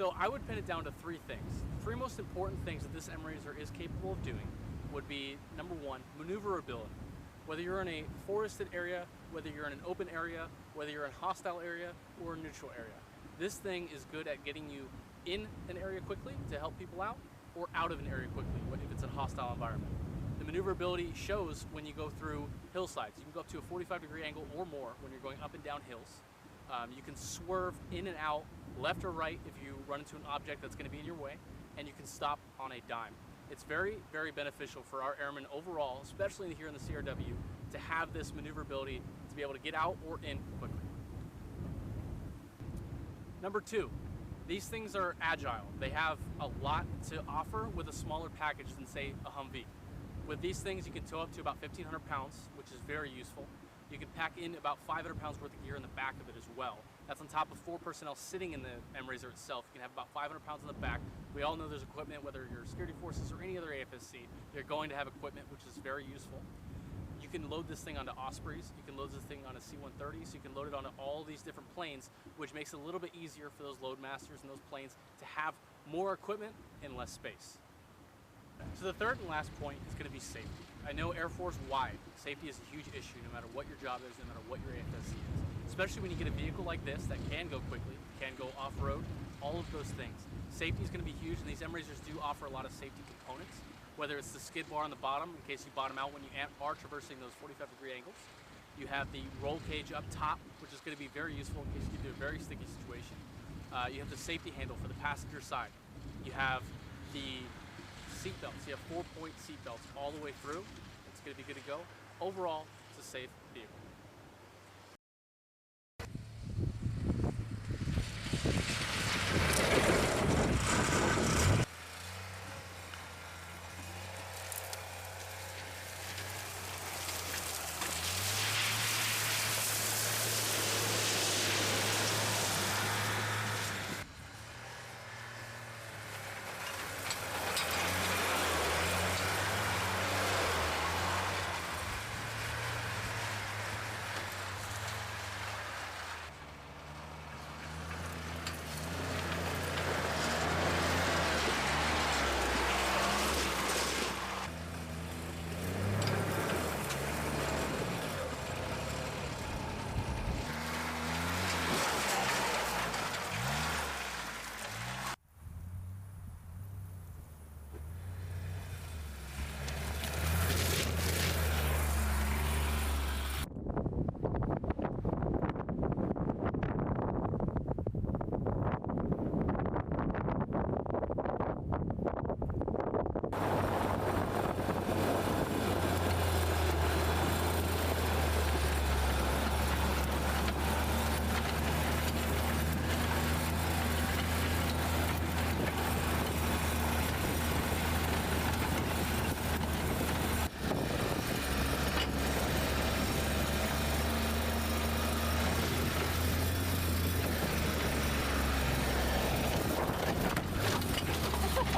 So I would pin it down to three things. The three most important things that this MRZR is capable of doing would be, number one, maneuverability. Whether you're in a forested area, whether you're in an open area, whether you're in a hostile area or a neutral area. This thing is good at getting you in an area quickly to help people out, or out of an area quickly if it's a hostile environment. The maneuverability shows when you go through hillsides. You can go up to a 45-degree angle or more when you're going up and down hills. You can swerve in and out, left or right if you run into an object that's going to be in your way, and you can stop on a dime. It's very, very beneficial for our airmen overall, especially here in the CRW, to have this maneuverability to be able to get out or in quickly. Number two, these things are agile. They have a lot to offer with a smaller package than, say, a Humvee. With these things, you can tow up to about 1,500 pounds, which is very useful. You can pack in about 500 pounds worth of gear in the back of it as well. That's on top of 4 personnel sitting in the MRZR itself. You can have about 500 pounds in the back. We all know there's equipment, whether you're security forces or any other AFSC, you're going to have equipment, which is very useful. You can load this thing onto Ospreys, you can load this thing on a C-130, so you can load it onto all these different planes, which makes it a little bit easier for those load masters and those planes to have more equipment in less space. So the third and last point is going to be safety. I know Air Force wide, safety is a huge issue no matter what your job is, no matter what your AFSC is. Especially when you get a vehicle like this that can go quickly, can go off-road, all of those things. Safety is going to be huge, and these MRZRs do offer a lot of safety components, whether it's the skid bar on the bottom in case you bottom out when you are traversing those 45-degree angles. You have the roll cage up top, which is going to be very useful in case you get into a very sticky situation. You have the safety handle for the passenger side. You have the seat belts. You have 4-point seat belts all the way through. It's going to be good to go. Overall, it's a safe vehicle.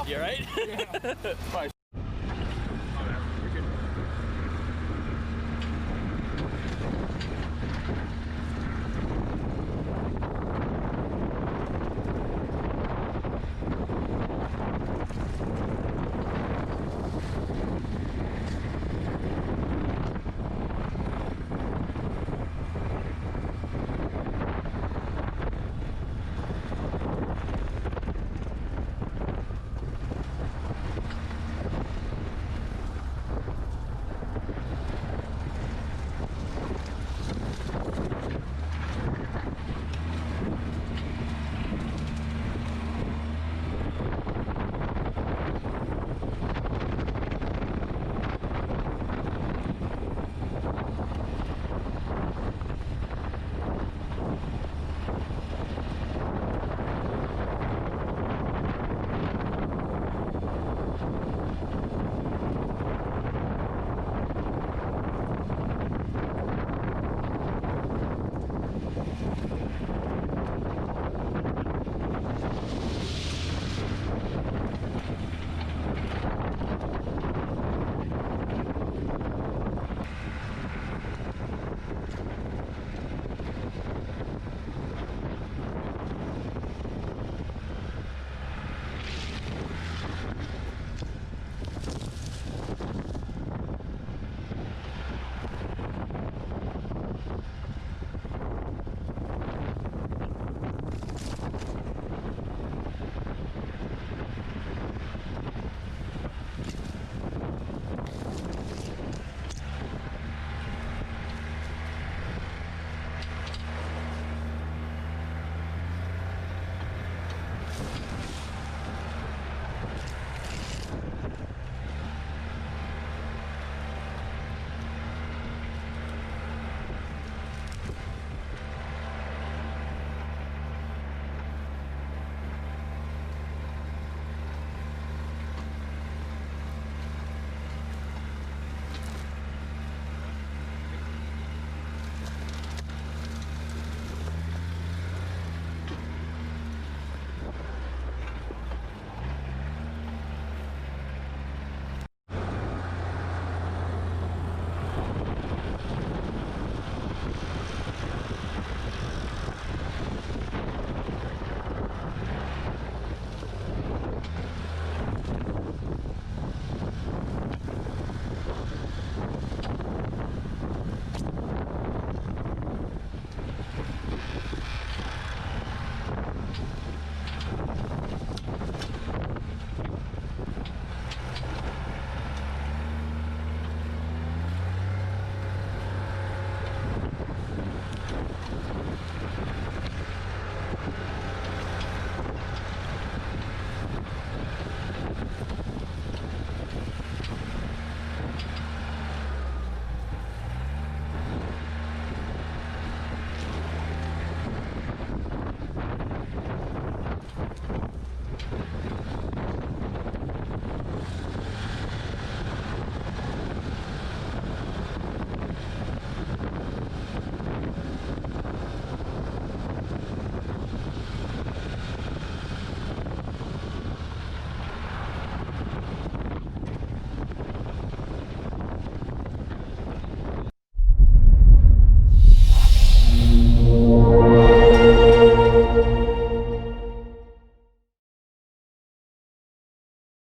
You alright? Yeah.